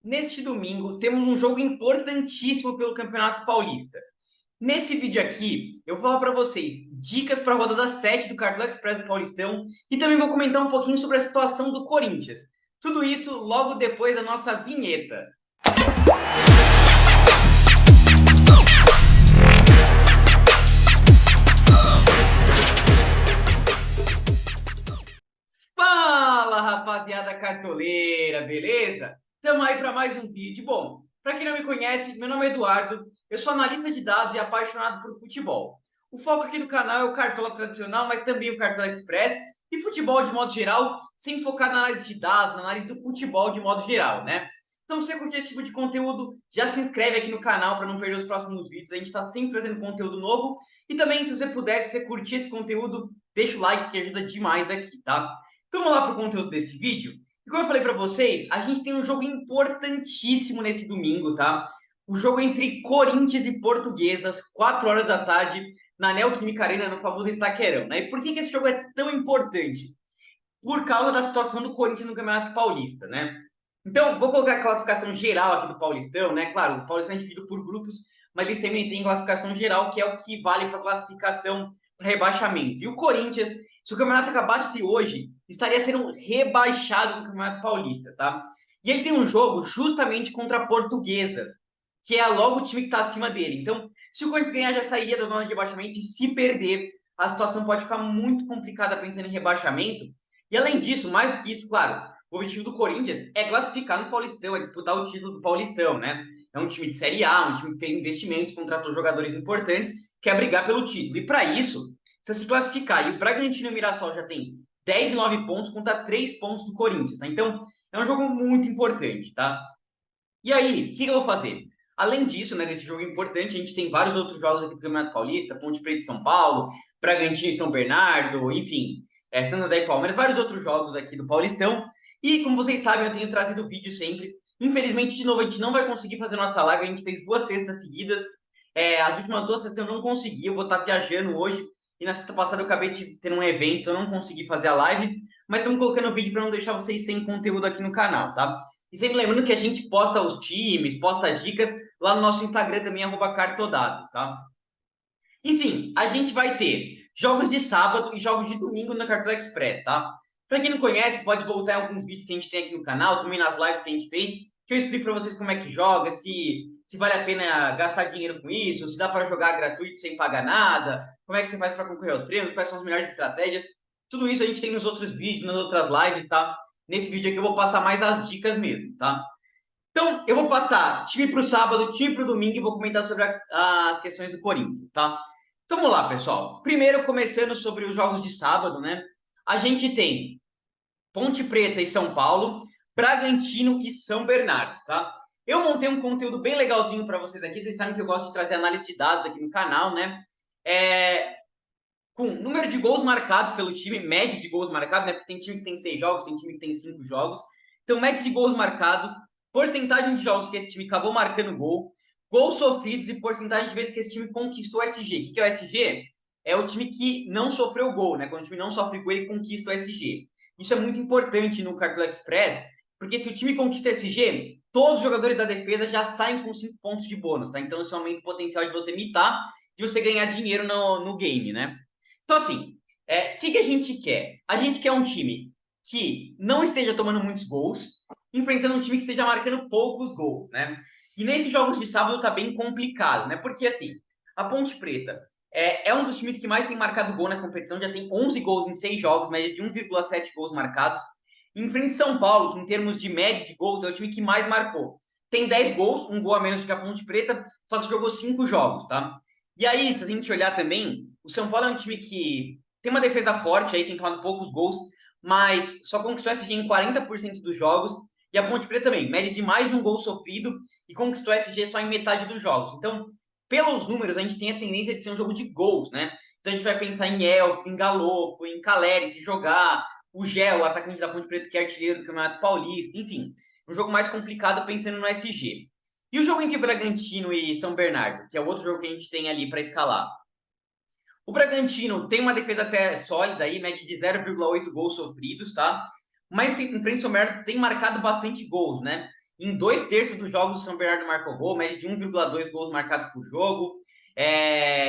Neste domingo temos um jogo importantíssimo pelo Campeonato Paulista. Nesse vídeo aqui, eu vou falar para vocês dicas para a rodada 7 do Cartola Express do Paulistão e também vou comentar um pouquinho sobre a situação do Corinthians. Tudo isso logo depois da nossa vinheta. Fala, rapaziada cartoleira, beleza? Estamos aí para mais um vídeo. Bom, para quem não me conhece, meu nome é Eduardo, eu sou analista de dados e apaixonado por futebol. O foco aqui do canal é o Cartola tradicional, mas também o Cartola Express e futebol de modo geral, sem focar na análise de dados, na análise do futebol de modo geral, né? Então, se você curtir esse tipo de conteúdo, já se inscreve aqui no canal para não perder os próximos vídeos. A gente está sempre trazendo conteúdo novo. E também, se você puder, se você curtir esse conteúdo, deixa o like que ajuda demais aqui, tá? Então vamos lá para o conteúdo desse vídeo. E como eu falei para vocês, a gente tem um jogo importantíssimo nesse domingo, tá? O jogo entre Corinthians e Portuguesa, às 4 horas da tarde, na Neoquímica Arena, no famoso Itaquerão, né? E por que esse jogo é tão importante? Por causa da situação do Corinthians no Campeonato Paulista, né? Então, vou colocar a classificação geral aqui do Paulistão, né? Claro, o Paulistão é dividido por grupos, mas eles também têm classificação geral, que é o que vale para classificação para rebaixamento. E o Corinthians, se o campeonato acabasse hoje, estaria sendo rebaixado no Campeonato Paulista, tá? E ele tem um jogo justamente contra a Portuguesa, que é logo o time que está acima dele. Então, se o Corinthians ganhar, já sairia da zona de rebaixamento, e se perder, a situação pode ficar muito complicada pensando em rebaixamento. E além disso, mais do que isso, claro, o objetivo do Corinthians é classificar no Paulistão, é disputar o título do Paulistão, né? É um time de Série A, um time que fez investimentos, contratou jogadores importantes, quer brigar pelo título. E para isso, precisa se classificar. E o Bragantino e o Mirassol já tem 10 e 9 pontos contra 3 pontos do Corinthians, tá? Então, é um jogo muito importante, tá? E aí, o que eu vou fazer? Além disso, né, desse jogo importante, a gente tem vários outros jogos aqui do Campeonato Paulista, Ponte Preta e São Paulo, Bragantino e São Bernardo, enfim, Santo André e Palmeiras, vários outros jogos aqui do Paulistão. E como vocês sabem, eu tenho trazido vídeo sempre. Infelizmente, de novo, a gente não vai conseguir fazer nossa live, a gente fez 2 sextas seguidas. As últimas 2 sextas eu não consegui, eu vou estar viajando hoje. E na sexta passada eu acabei tendo um evento, eu não consegui fazer a live. Mas estamos colocando o vídeo para não deixar vocês sem conteúdo aqui no canal, tá? E sempre lembrando que a gente posta os times, posta dicas lá no nosso Instagram também, @cartodados, tá? Enfim, a gente vai ter jogos de sábado e jogos de domingo na Cartola Express, tá? Pra quem não conhece, pode voltar em alguns vídeos que a gente tem aqui no canal, também nas lives que a gente fez, que eu explico pra vocês como é que joga, se vale a pena gastar dinheiro com isso, se dá para jogar gratuito sem pagar nada, como é que você faz para concorrer aos prêmios, quais são as melhores estratégias. Tudo isso a gente tem nos outros vídeos, nas outras lives, tá? Nesse vídeo aqui eu vou passar mais as dicas mesmo, tá? Então, eu vou passar time para o sábado, time para o domingo e vou comentar sobre as questões do Corinthians, tá? Então, vamos lá, pessoal. Primeiro, começando sobre os jogos de sábado, né? A gente tem Ponte Preta e São Paulo, Bragantino e São Bernardo, tá? Eu montei um conteúdo bem legalzinho para vocês aqui. Vocês sabem que eu gosto de trazer análise de dados aqui no canal, né? Com número de gols marcados pelo time, média de gols marcados, né? Porque tem time que tem 6 jogos, tem time que tem 5 jogos. Então, média de gols marcados, porcentagem de jogos que esse time acabou marcando gol, gols sofridos e porcentagem de vezes que esse time conquistou o SG. O que é o SG? É o time que não sofreu gol, né? Quando o time não sofre gol, ele conquista o SG. Isso é muito importante no Cartola Express, porque se o time conquista o SG, todos os jogadores da defesa já saem com 5 pontos de bônus, tá? Então isso aumenta o potencial de você mitar, de você ganhar dinheiro no game, né? Então, assim, que a gente quer? A gente quer um time que não esteja tomando muitos gols, enfrentando um time que esteja marcando poucos gols, né? E nesses jogos de sábado tá bem complicado, né? Porque, assim, a Ponte Preta é um dos times que mais tem marcado gol na competição, já tem 11 gols em 6 jogos, média de 1,7 gols marcados. Enfrenta São Paulo, que em termos de média de gols é o time que mais marcou. Tem 10 gols, um gol a menos do que a Ponte Preta, só que jogou 5 jogos, tá? E aí, se a gente olhar também, o São Paulo é um time que tem uma defesa forte, aí tem tomado poucos gols, mas só conquistou SG em 40% dos jogos. E a Ponte Preta também, média de mais de um gol sofrido e conquistou SG só em metade dos jogos. Então, pelos números, a gente tem a tendência de ser um jogo de gols, né? Então a gente vai pensar em Elvis, em Galopo, em Caleri se jogar, o Gel, o atacante da Ponte Preta, que é artilheiro do Campeonato Paulista, enfim. Um jogo mais complicado pensando no SG. E o jogo entre Bragantino e São Bernardo, que é o outro jogo que a gente tem ali para escalar. O Bragantino tem uma defesa até sólida aí, média de 0,8 gols sofridos, tá? Mas em frente ao São Bernardo tem marcado bastante gols, né? Em 2/3 dos jogos, o São Bernardo marcou gol, média de 1,2 gols marcados por jogo.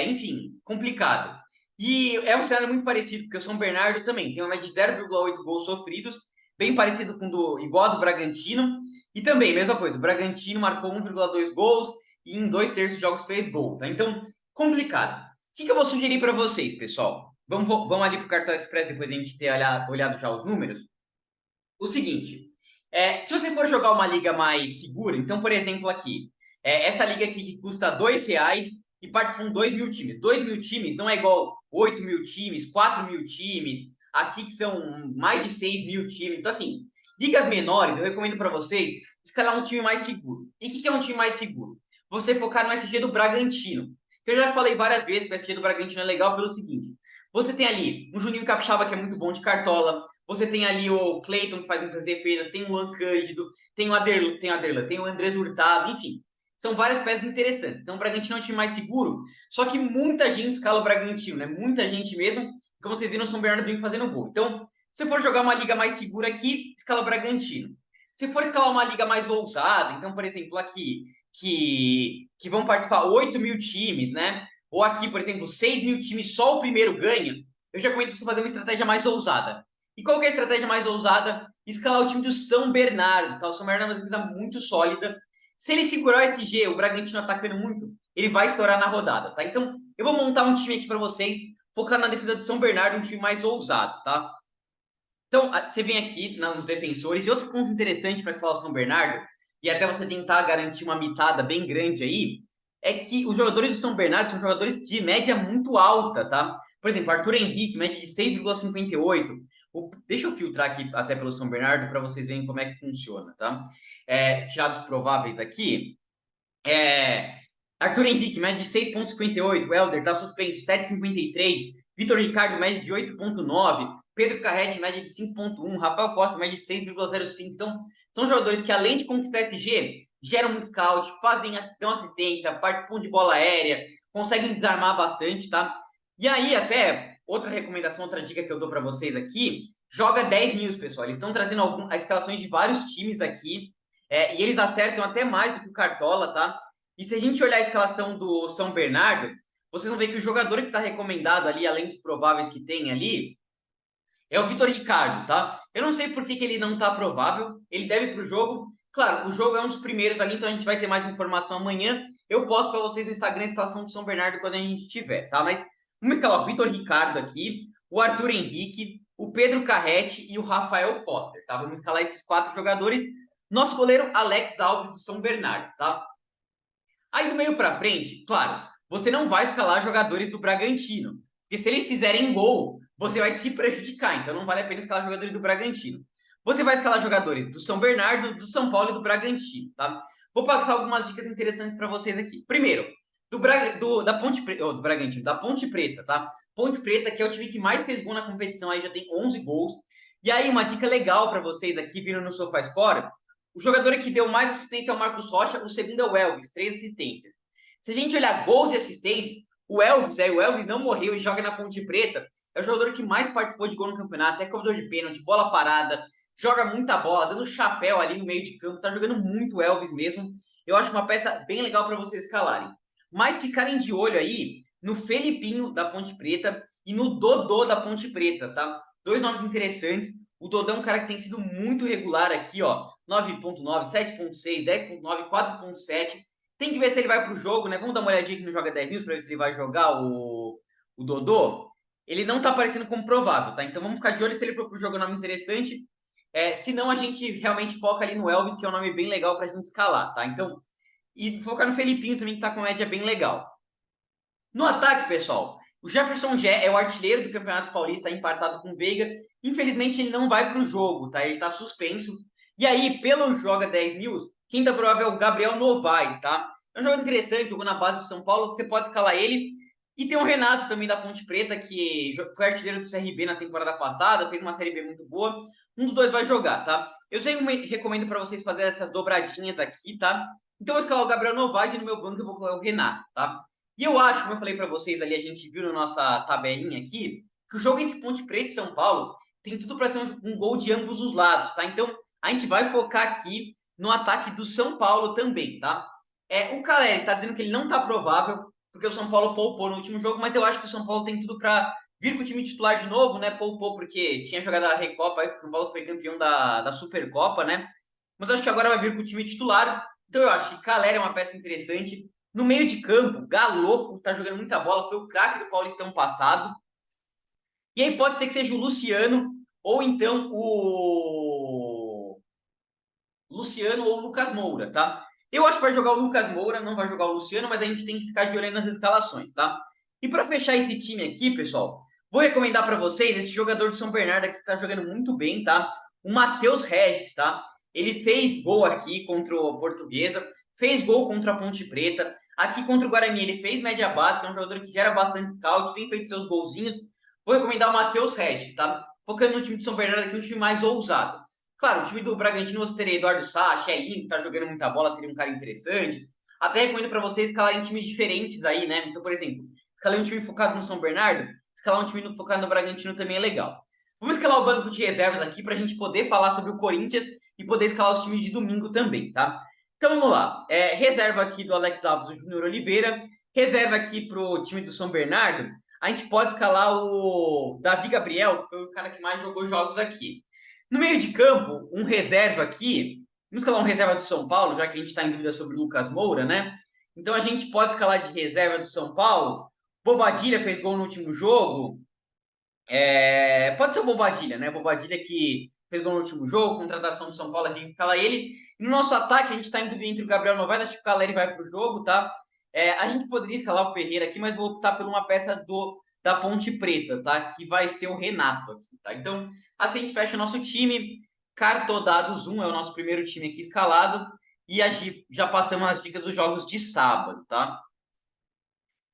Enfim, complicado. E é um cenário muito parecido, porque o São Bernardo também tem uma média de 0,8 gols sofridos, bem parecido com igual a do Bragantino. E também, mesma coisa, o Bragantino marcou 1,2 gols e em 2/3 dos jogos fez gol, tá? Então, complicado. O que eu vou sugerir para vocês, pessoal? Vamos ali para o Cartão Express depois de a gente ter olhado já os números. O seguinte, se você for jogar uma liga mais segura, então, por exemplo, aqui, essa liga aqui que custa R$ 2 e participam 2.000 times. 2.000 times não é igual 8.000 times, 4.000 times, aqui que são mais de 6.000 times. Então, assim, ligas menores, eu recomendo para vocês escalar um time mais seguro. E o que é um time mais seguro? Você focar no SG do Bragantino. Que eu já falei várias vezes que o SG do Bragantino é legal pelo seguinte: você tem ali um Juninho Capixaba que é muito bom de cartola, você tem ali o Cleiton, que faz muitas defesas, tem o Luan Cândido, tem o Aderlan, tem o Andrés Hurtado, enfim. São várias peças interessantes. Então, o Bragantino é um time mais seguro, só que muita gente escala o Bragantino, né? Muita gente mesmo. Como vocês viram, o São Bernardo vem fazendo gol. Então, se for jogar uma liga mais segura aqui, escala o Bragantino. Se for escalar uma liga mais ousada, então, por exemplo, aqui, que vão participar 8.000 times, né? Ou aqui, por exemplo, 6.000 times, só o primeiro ganha, eu já comento para você fazer uma estratégia mais ousada. E qual que é a estratégia mais ousada? Escalar o time do São Bernardo, tá? O São Bernardo é uma defesa muito sólida. Se ele segurar o SG, o Bragantino atacando muito, ele vai estourar na rodada, tá? Então, eu vou montar um time aqui para vocês, focando na defesa do São Bernardo, um time mais ousado, tá? Então, você vem aqui nos defensores, e outro ponto interessante para escalar o São Bernardo, e até você tentar garantir uma mitada bem grande aí, é que os jogadores do São Bernardo são jogadores de média muito alta, tá? Por exemplo, Arthur Henrique, média de 6,58. Deixa eu filtrar aqui até pelo São Bernardo para vocês verem como é que funciona, tá? Tirados prováveis aqui. Arthur Henrique, média de 6,58. Helder tá suspenso, 7,53. Vitor Ricardo, média de 8,9. Pedro Carrete, média de 5,1. Rafael Foster, média de 6,05. Então, são jogadores que, além de conquistar SG, geram muito scout, dão assistência, participam de bola aérea, conseguem desarmar bastante, tá? E aí, até, outra recomendação, outra dica que eu dou para vocês aqui, joga 10 mil, pessoal. Eles estão trazendo as escalações de vários times aqui, e eles acertam até mais do que o Cartola, tá? E se a gente olhar a escalação do São Bernardo, vocês vão ver que o jogador que está recomendado ali, além dos prováveis que tem ali, é o Vitor Ricardo, tá? Eu não sei por que ele não tá provável. Ele deve ir pro jogo. Claro, o jogo é um dos primeiros ali, então a gente vai ter mais informação amanhã. Eu posto para vocês no Instagram a escalação do São Bernardo quando a gente tiver, tá? Mas vamos escalar o Vitor Ricardo aqui, o Arthur Henrique, o Pedro Carrete e o Rafael Foster, tá? Vamos escalar esses 4 jogadores. Nosso goleiro, Alex Alves, do São Bernardo, tá? Aí do meio para frente, claro, você não vai escalar jogadores do Bragantino, porque se eles fizerem gol, você vai se prejudicar, então não vale a pena escalar jogadores do Bragantino. Você vai escalar jogadores do São Bernardo, do São Paulo e do Bragantino, tá? Vou passar algumas dicas interessantes para vocês aqui. Primeiro, da Ponte Preta, do Bragantino, da Ponte Preta, tá? Ponte Preta, que é o time que mais fez gol na competição, aí já tem 11 gols. E aí, uma dica legal para vocês aqui, vindo no SofaScore, o jogador que deu mais assistência é o Marcos Rocha, o segundo é o Elvis, 3 assistências. Se a gente olhar gols e assistências, o Elvis não morreu e joga na Ponte Preta, é o jogador que mais participou de gol no campeonato, é cobrador de pênalti, bola parada, joga muita bola, dando chapéu ali no meio de campo, tá jogando muito o Elvis mesmo. Eu acho uma peça bem legal para vocês escalarem. Mas ficarem de olho aí no Felipinho da Ponte Preta e no Dodô da Ponte Preta, tá? Dois nomes interessantes. O Dodô é um cara que tem sido muito regular aqui, ó. 9.9, 7.6, 10.9, 4.7. Tem que ver se ele vai pro jogo, né? Vamos dar uma olhadinha aqui no Joga 10 News para ver se ele vai jogar o Dodô. Ele não tá aparecendo como provável, tá? Então vamos ficar de olho se ele for pro jogo, é um nome interessante. Se não, a gente realmente foca ali no Elvis, que é um nome bem legal pra gente escalar, tá? Então, e focar no Felipinho também, que tá com média bem legal. No ataque, pessoal, o Jefferson Gé é o artilheiro do Campeonato Paulista, empatado com o Veiga. Infelizmente, ele não vai pro jogo, tá? Ele tá suspenso. E aí, pelo Joga 10 News, quem tá provável é o Gabriel Novaes, tá? É um jogador interessante, jogou na base do São Paulo, você pode escalar ele. E tem o Renato também da Ponte Preta, que foi artilheiro do CRB na temporada passada, fez uma Série B muito boa. Um dos dois vai jogar, tá? Eu sempre recomendo para vocês fazerem essas dobradinhas aqui, tá? Então eu vou escalar o Gabriel Novaes e no meu banco eu vou colocar o Renato, tá? E eu acho, como eu falei para vocês ali, a gente viu na nossa tabelinha aqui, que o jogo entre Ponte Preta e São Paulo tem tudo para ser um gol de ambos os lados, tá? Então a gente vai focar aqui no ataque do São Paulo também, tá? O Caleri tá dizendo que ele não tá provável, porque o São Paulo poupou no último jogo, mas eu acho que o São Paulo tem tudo para vir com o time titular de novo, né? Poupou porque tinha jogado a Recopa, aí o São Paulo foi campeão da Supercopa, né? Mas acho que agora vai vir com o time titular. Então eu acho que Caleri é uma peça interessante. No meio de campo, Galopo tá jogando muita bola, foi o craque do Paulistão passado. E aí pode ser que seja o Luciano ou então o Luciano ou o Lucas Moura, tá? Eu acho que vai jogar o Lucas Moura, não vai jogar o Luciano, mas a gente tem que ficar de olho nas escalações, tá? E para fechar esse time aqui, pessoal, vou recomendar para vocês esse jogador do São Bernardo que tá jogando muito bem, tá? O Matheus Regis, tá? Ele fez gol aqui contra o Portuguesa, fez gol contra a Ponte Preta. Aqui contra o Guarani ele fez média básica, é um jogador que gera bastante scout, tem feito seus golzinhos. Vou recomendar o Matheus Regis, tá? Focando no time do São Bernardo aqui, um time mais ousado. Claro, o time do Bragantino você teria Eduardo Sá, Chelinho, que tá jogando muita bola, seria um cara interessante. Até recomendo para vocês escalarem times diferentes aí, né? Então, por exemplo, escalar um time focado no São Bernardo, escalar um time focado no Bragantino também é legal. Vamos escalar o banco de reservas aqui para a gente poder falar sobre o Corinthians e poder escalar os times de domingo também, tá? Então vamos lá. Reserva aqui do Alex Alves, o Júnior Oliveira. Reserva aqui pro time do São Bernardo. A gente pode escalar o Davi Gabriel, que foi o cara que mais jogou jogos aqui. No meio de campo, um reserva aqui. Vamos escalar um reserva do São Paulo, já que a gente está em dúvida sobre o Lucas Moura, né? Então a gente pode escalar de reserva do São Paulo. Bobadilha fez gol no último jogo. Pode ser o Bobadilha, né? Bobadilha que fez gol no último jogo, contratação do São Paulo, a gente escala ele. E no nosso ataque, a gente está em dúvida entre o Gabriel Novaes, acho que o Caleri vai para o jogo, tá? A gente poderia escalar o Ferreira aqui, mas vou optar por uma peça da Ponte Preta, tá? Que vai ser o Renato aqui, tá? Então, assim a gente fecha o nosso time. Cartodados 1 é o nosso primeiro time aqui escalado. E já passamos as dicas dos jogos de sábado, tá?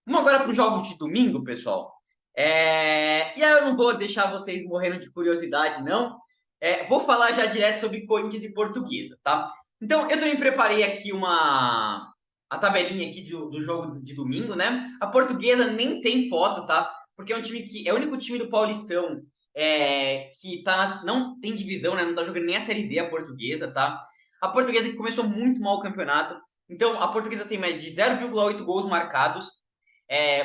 Vamos agora para os jogos de domingo, pessoal. E aí eu não vou deixar vocês morrendo de curiosidade, não. Vou falar já direto sobre Corinthians e Portuguesa, tá? Então, eu também preparei aqui a tabelinha aqui do jogo de domingo, né? A Portuguesa nem tem foto, tá? Porque é um time que é o único time do Paulistão que não tem divisão, né? Não tá jogando nem a Série D, a Portuguesa, tá? A Portuguesa que começou muito mal o campeonato. Então, a Portuguesa tem média de 0,8 gols marcados.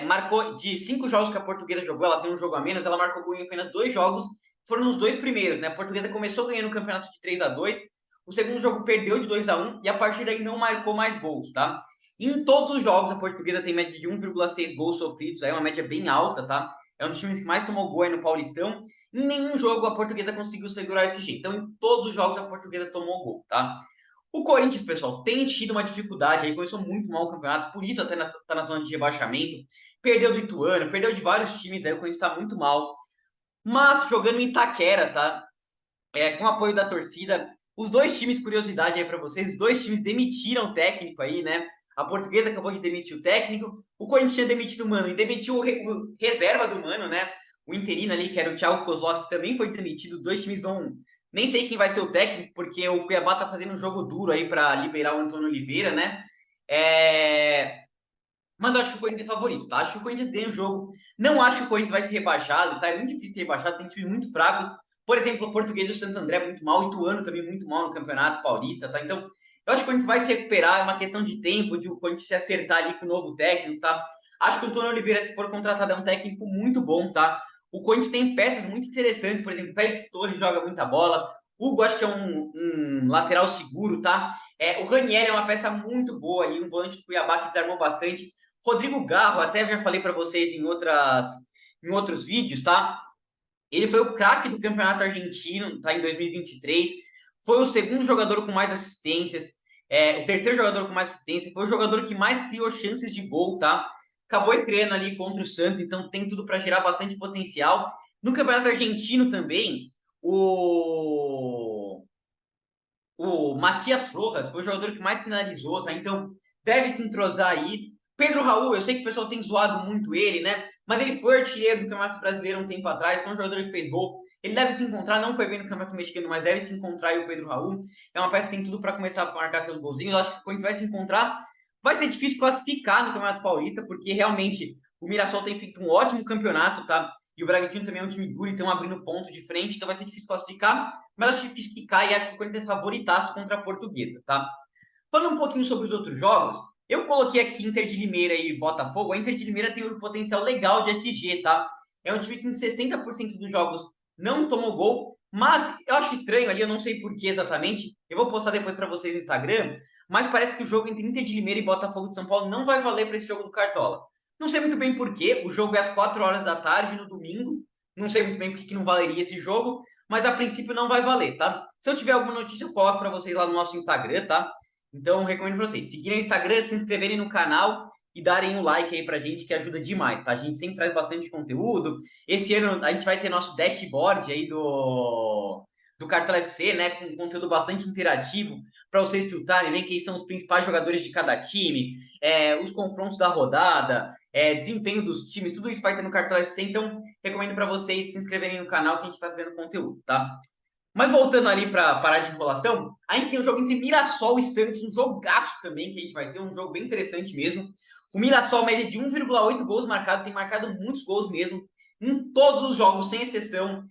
Marcou de 5 jogos que a Portuguesa jogou, ela tem um jogo a menos, ela marcou gol em apenas 2 jogos, foram nos 2 primeiros, né? A Portuguesa começou ganhando o campeonato de 3-2, o segundo jogo perdeu de 2-1 e a partir daí não marcou mais gols, tá? E em todos os jogos a Portuguesa tem média de 1,6 gols sofridos, aí é uma média bem alta, tá? É um dos times que mais tomou gol aí no Paulistão. Em nenhum jogo a Portuguesa conseguiu segurar esse jeito. Então, em todos os jogos a Portuguesa tomou gol, tá? O Corinthians, pessoal, tem tido uma dificuldade aí, começou muito mal o campeonato, por isso até tá na zona de rebaixamento. Perdeu do Ituano, perdeu de vários times aí, o Corinthians tá muito mal. Mas jogando em Itaquera, tá? Com o apoio da torcida. Os dois times, curiosidade aí para vocês, os dois times demitiram o técnico aí, né? A Portuguesa acabou de demitir o técnico, o Corinthians tinha demitido o Mano e demitiu o reserva do Mano, né? O interino ali, que era o Thiago Kozlowski, que também foi demitido. Os dois times vão. Nem sei quem vai ser o técnico, porque o Cuiabá tá fazendo um jogo duro aí para liberar o Antônio Oliveira, né? Mas eu acho que o Corinthians é favorito, tá? Acho que o Corinthians ganha o jogo. Não acho que o Corinthians vai ser rebaixado, tá? É muito difícil ser rebaixado, tem times muito fracos. Por exemplo, o Português do Santo André muito mal, o Ituano também muito mal no Campeonato Paulista, tá? Então, eu acho que o Corinthians vai se recuperar, é uma questão de tempo, de o Corinthians se acertar ali com o novo técnico, tá? Acho que o Antônio Oliveira, se for contratado, é um técnico muito bom, tá? O Corinthians tem peças muito interessantes, por exemplo, o Félix Torres joga muita bola, o Hugo acho que é um lateral seguro, tá? O Ranieri é uma peça muito boa ali, um volante do Cuiabá que desarmou bastante. Rodrigo Garro, até já falei para vocês em outros vídeos, tá? Ele foi o craque do Campeonato Argentino, tá? Em 2023. Foi o segundo jogador com mais assistências, o terceiro jogador com mais assistências, foi o jogador que mais criou chances de gol, tá? Acabou estreando ali contra o Santos, então tem tudo para gerar bastante potencial. No Campeonato Argentino também, o Matias Rojas foi o jogador que mais finalizou, tá? Então deve se entrosar aí. Pedro Raul, eu sei que o pessoal tem zoado muito ele, né? Mas ele foi artilheiro do Campeonato Brasileiro um tempo atrás, foi um jogador que fez gol. Ele deve se encontrar, não foi bem no Campeonato Mexicano, mas deve se encontrar aí o Pedro Raul. É uma peça que tem tudo para começar a marcar seus golzinhos. Eu acho que quando a gente vai se encontrar, vai ser difícil classificar no Campeonato Paulista, porque realmente o Mirassol tem feito um ótimo campeonato, tá? E o Bragantino também é um time duro e estão abrindo ponto de frente, então vai ser difícil classificar, mas acho difícil ficar e acho que o Corinthians é favoritaço contra a Portuguesa, tá? Falando um pouquinho sobre os outros jogos, eu coloquei aqui Inter de Limeira e Botafogo. A Inter de Limeira tem um potencial legal de SG, tá? É um time que em 60% dos jogos não tomou gol, mas eu acho estranho ali, eu não sei por que exatamente. Eu vou postar depois para vocês no Instagram, mas parece que o jogo entre Inter de Limeira e Botafogo de São Paulo não vai valer para esse jogo do Cartola. Não sei muito bem por quê, o jogo é às 4 horas da tarde no domingo. Não sei muito bem por que não valeria esse jogo, mas a princípio não vai valer, tá? Se eu tiver alguma notícia, eu coloco para vocês lá no nosso Instagram, tá? Então, recomendo para vocês seguirem o Instagram, se inscreverem no canal e darem um like aí pra gente, que ajuda demais, tá? A gente sempre traz bastante conteúdo. Esse ano a gente vai ter nosso dashboard aí do Cartola FC, né? Com conteúdo bastante interativo para vocês filtrarem, né? Quem são os principais jogadores de cada time, os confrontos da rodada, desempenho dos times, tudo isso vai ter no Cartola FC. Então, recomendo para vocês se inscreverem no canal que a gente está trazendo conteúdo, tá? Mas voltando ali para parar de enrolação, a gente tem um jogo entre Mirassol e Santos, um jogaço também que a gente vai ter, um jogo bem interessante mesmo. O Mirassol, média de 1,8 gols marcado, tem marcado muitos gols mesmo, em todos os jogos, sem exceção.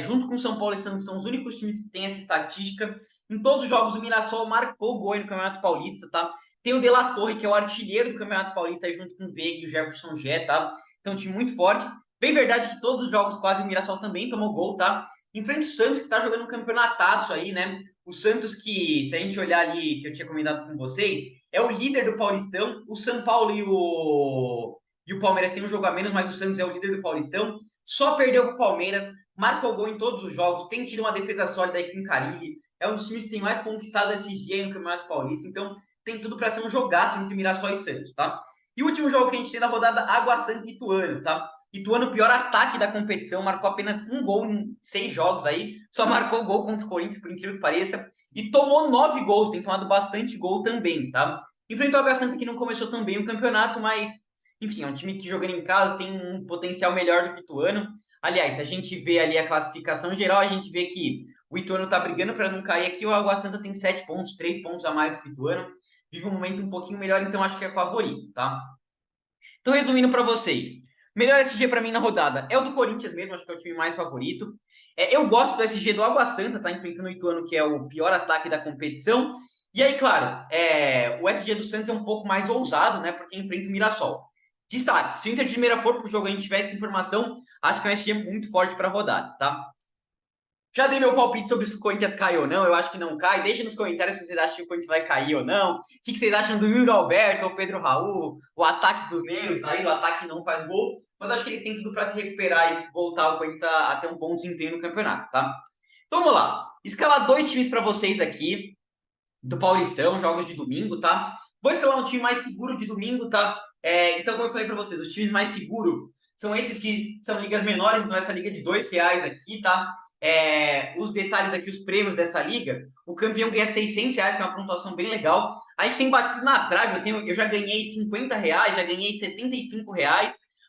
Junto com São Paulo e Santos, são os únicos times que têm essa estatística. Em todos os jogos, o Mirassol marcou gol no Campeonato Paulista, tá? Tem o De La Torre, que é o artilheiro do Campeonato Paulista, junto com o Veiga e o Jefferson Gé, tá? Então, um time muito forte. Bem verdade que todos os jogos quase o Mirassol também tomou gol, tá? Em frente ao Santos, que está jogando um campeonataço aí, né? O Santos que, se a gente olhar ali, que eu tinha comentado com vocês, é o líder do Paulistão. O São Paulo e o Palmeiras têm um jogo a menos, mas o Santos é o líder do Paulistão. Só perdeu para o Palmeiras, marcou gol em todos os jogos, tem tido uma defesa sólida aí com o Carille. É um dos times que tem mais conquistado SG aí no Campeonato Paulista, então tem tudo para ser um jogaço entre Mirassol e Santos, tá? E o último jogo que a gente tem na rodada, Água Santa e Ituano, tá? Ituano, o pior ataque da competição, marcou apenas um gol em 6 jogos aí, só marcou gol contra o Corinthians, por incrível que pareça, e tomou 9 gols, tem tomado bastante gol também, tá? Enfrentou a Água Santa, que não começou tão bem o campeonato, mas, enfim, é um time que jogando em casa tem um potencial melhor do que o Ituano. Aliás, se a gente vê ali a classificação geral, a gente vê que o Ituano tá brigando para não cair aqui, o Água Santa tem 7 pontos, 3 pontos a mais do que o Ituano, vive um momento um pouquinho melhor, então acho que é favorito, tá? Então, resumindo para vocês, melhor SG para mim na rodada é o do Corinthians mesmo, acho que é o time mais favorito. Eu gosto do SG do Água Santa, tá enfrentando o Ituano, que é o pior ataque da competição. E aí, claro, o SG do Santos é um pouco mais ousado, né, porque enfrenta o Mirassol. Destaque, se o Inter de Limeira for pro jogo e a gente tiver essa informação, acho que é um SG muito forte para a rodada, tá? Já dei meu palpite sobre se o Corinthians cai ou não. Eu acho que não cai. Deixa nos comentários se vocês acham que o Corinthians vai cair ou não. O que vocês acham do Yuri Alberto ou Pedro Raul? O ataque dos negros aí, o ataque não faz gol. Mas acho que ele tem tudo para se recuperar e voltar o Corinthians a ter um bom desempenho no campeonato, tá? Então vamos lá. Escalar 2 times para vocês aqui do Paulistão, jogos de domingo, tá? Vou escalar um time mais seguro de domingo, tá? Então, como eu falei para vocês, os times mais seguros são esses que são ligas menores, então essa liga de R$ 2 aqui, tá? Os detalhes aqui, os prêmios dessa liga, o campeão ganha R$ 600, que é uma pontuação bem legal. A gente tem batido na trave, eu já ganhei R$ 50, já ganhei R$ 75,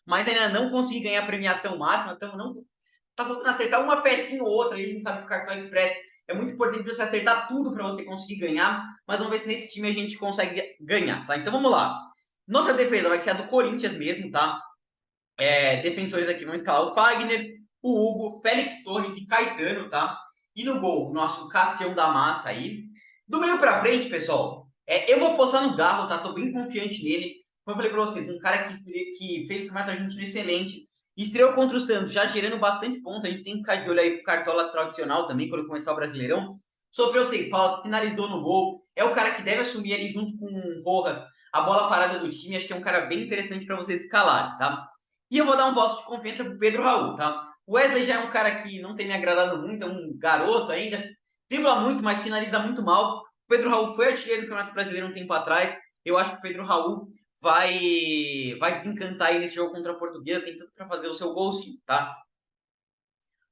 mas ainda não consegui ganhar a premiação máxima, então não tá faltando acertar uma pecinha ou outra, aí a gente sabe que o cartão Express é muito importante você acertar tudo para você conseguir ganhar, mas vamos ver se nesse time a gente consegue ganhar, tá? Então vamos lá. Nossa defesa vai ser a do Corinthians mesmo, tá? Defensores aqui vão escalar o Fagner, o Hugo, Félix Torres e Caetano, tá? E no gol, nosso Cassião da Massa aí. Do meio pra frente, pessoal, eu vou postar no Garro, tá? Tô bem confiante nele. Como eu falei pra vocês, um cara que fez o campeonato argentino excelente. Estreou contra o Santos, já gerando bastante ponto. A gente tem que ficar de olho aí pro Cartola tradicional também, quando começar o Brasileirão. Sofreu 6 faltas, finalizou no gol. É o cara que deve assumir ali junto com o Rojas a bola parada do time. Acho que é um cara bem interessante para vocês escalarem, tá? E eu vou dar um voto de confiança pro Pedro Raul, tá? O Wesley já é um cara que não tem me agradado muito, é um garoto ainda, dribla muito, mas finaliza muito mal. O Pedro Raul foi artilheiro do Campeonato Brasileiro um tempo atrás. Eu acho que o Pedro Raul vai desencantar aí nesse jogo contra a Portuguesa, tem tudo para fazer o seu golzinho, tá?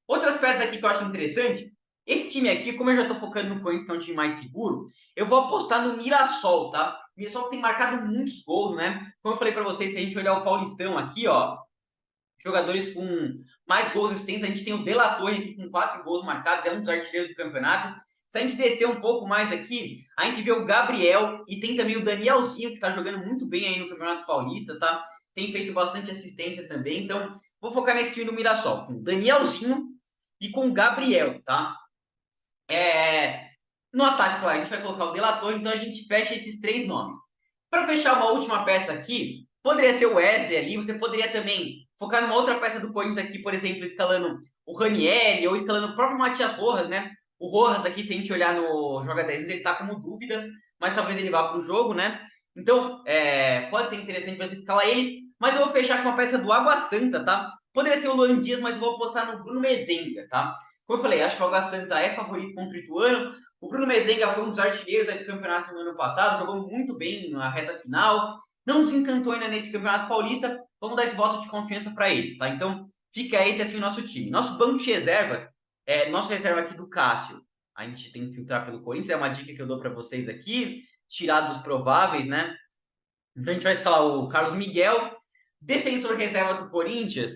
Outras peças aqui que eu acho interessante, esse time aqui, como eu já tô focando no Corinthians, que é um time mais seguro, eu vou apostar no Mirassol, tá? O Mirassol tem marcado muitos gols, né? Como eu falei para vocês, se a gente olhar o Paulistão aqui, ó, jogadores com mais gols existentes. A gente tem o De La Torre aqui com 4 gols marcados, é um dos artilheiros do campeonato. Se a gente descer um pouco mais aqui, a gente vê o Gabriel e tem também o Danielzinho, que tá jogando muito bem aí no Campeonato Paulista, tá? tem feito bastante assistências também. Então, vou focar nesse time do Mirassol, com o Danielzinho e com o Gabriel, tá? No ataque, claro, a gente vai colocar o Delator, então a gente fecha esses três nomes. Para fechar uma última peça aqui, poderia ser o Wesley ali, você poderia também focar numa outra peça do Corinthians aqui, por exemplo, escalando o Ranieri ou escalando o próprio Matias Rojas, né? O Rojas aqui, se a gente olhar no Joga 10, ele tá como dúvida, mas talvez ele vá para o jogo, né? Então, pode ser interessante você escalar ele, mas eu vou fechar com uma peça do Água Santa, tá? Poderia ser o Luan Dias, mas eu vou apostar no Bruno Mezenga, tá? Como eu falei, acho que o Água Santa é favorito contra o Ituano. O Bruno Mezenga foi um dos artilheiros do campeonato no ano passado, jogou muito bem na reta final, não desencantou ainda nesse campeonato paulista. Vamos dar esse voto de confiança para ele, tá? Então, fica esse assim o nosso time. Nosso banco de reservas, nossa reserva aqui do Cássio, a gente tem que filtrar pelo Corinthians, é uma dica que eu dou para vocês aqui, tirar dos prováveis, né? Então a gente vai escalar o Carlos Miguel, defensor reserva do Corinthians.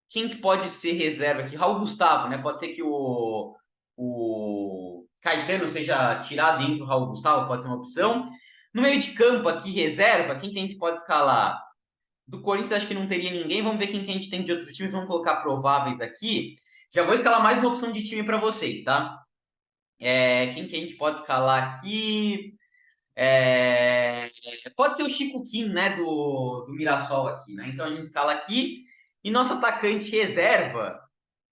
Quem que pode ser reserva aqui? Raul Gustavo, né? Pode ser que o Caetano seja tirado e entre o Raul Gustavo, pode ser uma opção. No meio de campo aqui, reserva, quem que a gente pode escalar? Do Corinthians acho que não teria ninguém. Vamos ver quem que a gente tem de outros times. Vamos colocar prováveis aqui. Já vou escalar mais uma opção de time para vocês, tá? Quem que a gente pode escalar aqui? Pode ser o Chico Kim, né? Do Mirassol aqui, né? Então a gente escala aqui. E nosso atacante reserva,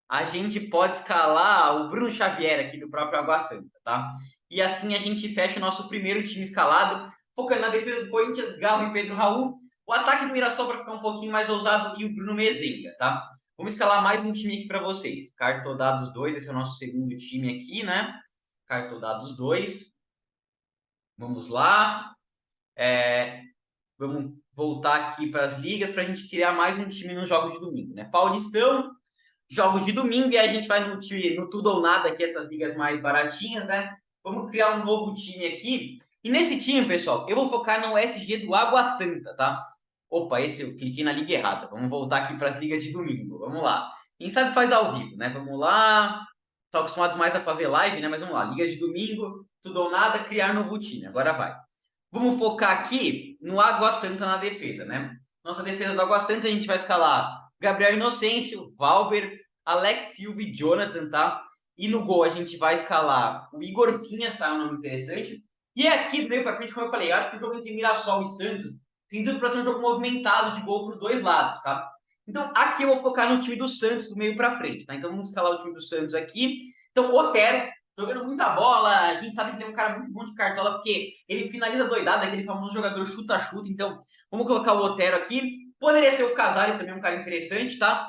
a gente pode escalar o Bruno Xavier aqui do próprio Água Santa, tá? E assim a gente fecha o nosso primeiro time escalado, focando na defesa do Corinthians, Galo e Pedro Raul. O ataque do Mirassol para ficar um pouquinho mais ousado e o Bruno Mezenga, tá? Vamos escalar mais um time aqui para vocês. Cartodados 2, esse é o nosso segundo time aqui, né? Cartodados 2. Vamos lá. Vamos voltar aqui para as ligas para a gente criar mais um time nos jogos de domingo, né? Paulistão, jogos de domingo e a gente vai no tudo ou nada, que é essas ligas mais baratinhas, né? Vamos criar um novo time aqui. E nesse time, pessoal, eu vou focar no SG do Água Santa, tá? Opa, esse eu cliquei na liga errada. Vamos voltar aqui para as ligas de domingo. Vamos lá. Quem sabe faz ao vivo, né? Vamos lá. Estão acostumados mais a fazer live, né? Mas vamos lá. Ligas de domingo, tudo ou nada, criar novo time. Agora vai. Vamos focar aqui no Água Santa na defesa, né? Nossa defesa do Água Santa, a gente vai escalar Gabriel Inocêncio, Valber, Alex Silva e Jonathan, tá? E no gol a gente vai escalar o Igor Vinhas, tá? É um nome interessante. E aqui do meio para frente, como eu falei, acho que o jogo entre Mirassol e Santos tem tudo para ser um jogo movimentado de gol para os dois lados, tá? Então aqui eu vou focar no time do Santos do meio para frente, tá? Então vamos escalar o time do Santos aqui. Então, Otero, jogando muita bola, a gente sabe que ele é um cara muito bom de cartola, porque ele finaliza doidado, aquele famoso jogador chuta-chuta. Então, vamos colocar o Otero aqui. Poderia ser o Casares também, um cara interessante, tá?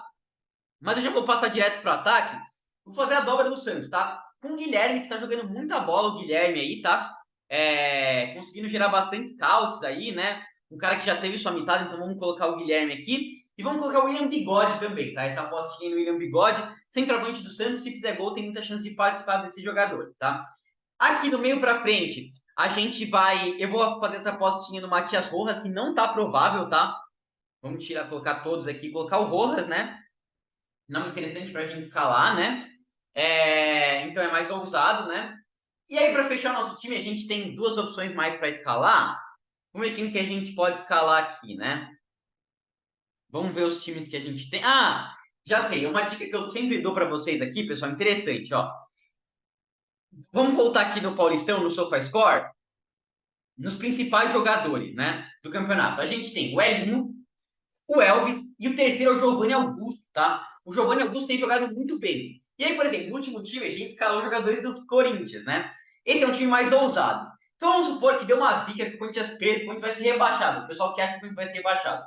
Mas eu já vou passar direto pro ataque. Vou fazer a dobra do Santos, tá? Com o Guilherme, que tá jogando muita bola, o Guilherme aí, tá? Conseguindo gerar bastante scouts aí, né? Um cara que já teve sua mitad, então vamos colocar o Guilherme aqui. E vamos colocar o William Bigode também, tá? Essa apostinha no William Bigode, centroavante do Santos, se fizer gol, tem muita chance de participar desses jogadores, tá? Aqui no meio para frente, a gente vai. Eu vou fazer essa apostinha no Matias Rojas, que não tá provável, tá? Vamos tirar, colocar todos aqui, colocar o Rojas, né? Nome interessante para a gente escalar, né? Então é mais ousado, né? E aí, para fechar nosso time, a gente tem duas opções mais para escalar. Vamos ver quem que a gente pode escalar aqui, né? Vamos ver os times que a gente tem. Ah, já sei. Uma dica que eu sempre dou para vocês aqui, pessoal, interessante, ó. Vamos voltar aqui no Paulistão, no SofaScore, nos principais jogadores, né, do campeonato. A gente tem o Elinho, o Elvis e o terceiro é o Giovanni Augusto, tá? O Giovanni Augusto tem jogado muito bem. E aí, por exemplo, no último time a gente escalou jogadores do Corinthians, né? Esse é um time mais ousado. Então vamos supor que deu uma zica que o Corinthians perde, o Corinthians vai ser rebaixado. O pessoal que acha que o Corinthians vai ser rebaixado.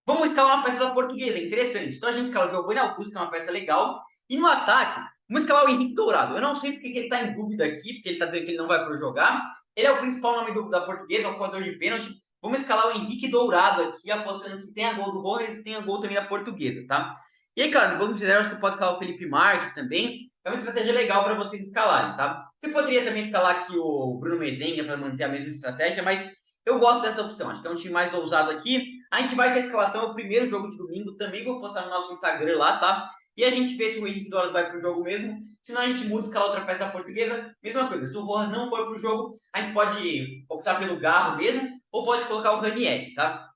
Vamos escalar uma peça da Portuguesa, interessante. Então a gente escala o Giovanni Augusto, que é uma peça legal. E no ataque, vamos escalar o Henrique Dourado. Eu não sei porque que ele está em dúvida aqui, porque ele está dizendo que ele não vai para jogar. Ele é o principal nome da Portuguesa, é o coador de pênalti. Vamos escalar o Henrique Dourado aqui, apostando que tenha gol do Rojas e tenha gol também da Portuguesa, tá? E aí, claro, no banco de reserva você pode escalar o Felipe Marques também. É uma estratégia legal para vocês escalarem, tá? Você poderia também escalar aqui o Bruno Mezenga para manter a mesma estratégia, mas eu gosto dessa opção. Acho que é um time mais ousado aqui. A gente vai ter a escalação, é o primeiro jogo de domingo. Também vou postar no nosso Instagram lá, tá? e a gente vê se o Henrique Dourado vai para o jogo mesmo. Senão a gente muda escalar outra peça da Portuguesa. Mesma coisa, se o Rojas não for para o jogo, a gente pode optar pelo Garro mesmo, ou pode colocar o Ranieri, tá?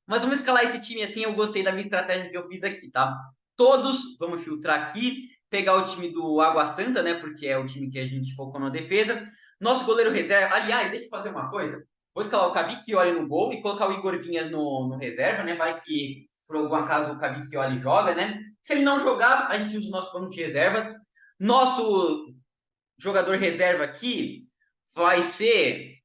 Mas vamos escalar esse time assim, eu gostei da minha estratégia que eu fiz aqui, tá? Todos, vamos filtrar aqui, pegar o time do Água Santa, né? Porque é o time que a gente focou na defesa. Nosso goleiro reserva, aliás, deixa eu fazer uma coisa. Vou escalar o Cavicchioli no gol e colocar o Igor Vinhas no reserva, né? Vai que, por algum acaso, o Cavicchioli joga, né? Se ele não jogar, a gente usa o nosso banco de reservas. Nosso jogador reserva aqui vai ser.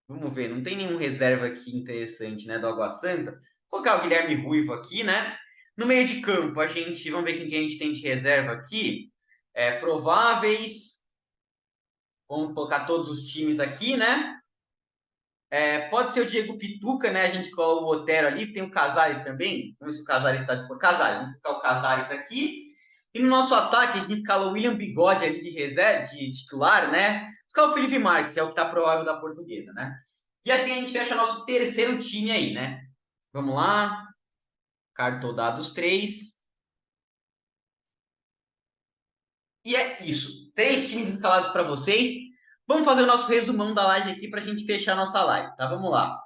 Vamos ver, não tem nenhum reserva aqui interessante, né, do Água Santa. Vou colocar o Guilherme Ruivo aqui, né? No meio de campo, a gente, vamos ver quem que a gente tem de reserva aqui. Prováveis. Vamos colocar todos os times aqui, né? Pode ser o Diego Pituca, né? A gente coloca o Otero ali, tem o Casares também. Vamos ver se o Casares está disponível. Casares, vamos colocar o Casares aqui. E no nosso ataque, a gente escala o William Bigode ali de reserva, de titular, né? Escala o Felipe Marques, que é o que está provável da Portuguesa, né? E assim a gente fecha nosso terceiro time aí, né? Vamos lá. Cartodados 3. E é isso. 3 times escalados para vocês. Vamos fazer o nosso resumão da live aqui para a gente fechar a nossa live, tá? Vamos lá.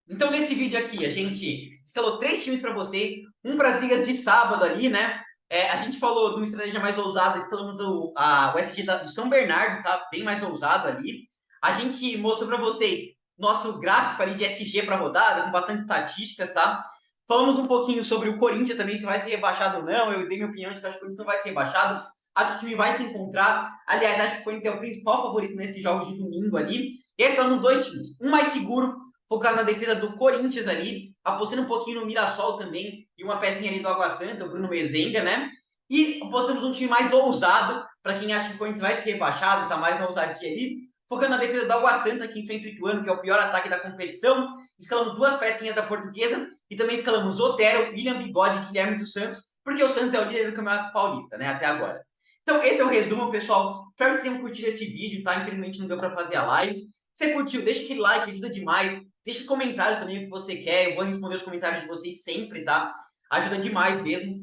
Então, nesse vídeo aqui, a gente escalou 3 times para vocês. Um para as ligas de sábado ali, né? A gente falou de uma estratégia mais ousada. Escalamos o SG do São Bernardo, tá? Bem mais ousado ali. A gente mostrou para vocês nosso gráfico ali de SG para rodada, com bastante estatísticas, tá? Falamos um pouquinho sobre o Corinthians também, se vai ser rebaixado ou não. Eu dei minha opinião de que acho que o Corinthians não vai ser rebaixado. Acho que o time vai se encontrar. Aliás, acho que o Corinthians é o principal favorito nesses jogos de domingo ali. E aí estamos 2 times. Um mais seguro, focado na defesa do Corinthians ali, apostando um pouquinho no Mirassol também, e uma pecinha ali do Água Santa, o Bruno Mezenga, né? E apostamos um time mais ousado, para quem acha que o Corinthians vai ser rebaixado, tá mais na ousadia ali, focando na defesa do Água Santa, que enfrenta o Ituano, que é o pior ataque da competição. Escalamos 2 pecinhas da Portuguesa, e também escalamos Otero, William Bigode e Guilherme dos Santos, porque o Santos é o líder do Campeonato Paulista, né, até agora. Então, esse é o resumo, pessoal. Espero que vocês tenham curtido esse vídeo, tá? Infelizmente não deu para fazer a live. Se você curtiu, deixa aquele like, ajuda demais. Deixa os comentários também o que você quer. Eu vou responder os comentários de vocês sempre, tá? Ajuda demais mesmo.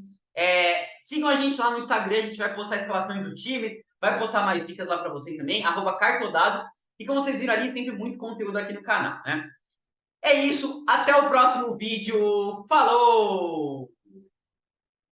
Sigam a gente lá no Instagram, a gente vai postar escalações dos times, vai postar mais dicas lá para vocês também, @cartodados. E como vocês viram ali, sempre muito conteúdo aqui no canal, né? É isso, até o próximo vídeo. Falou!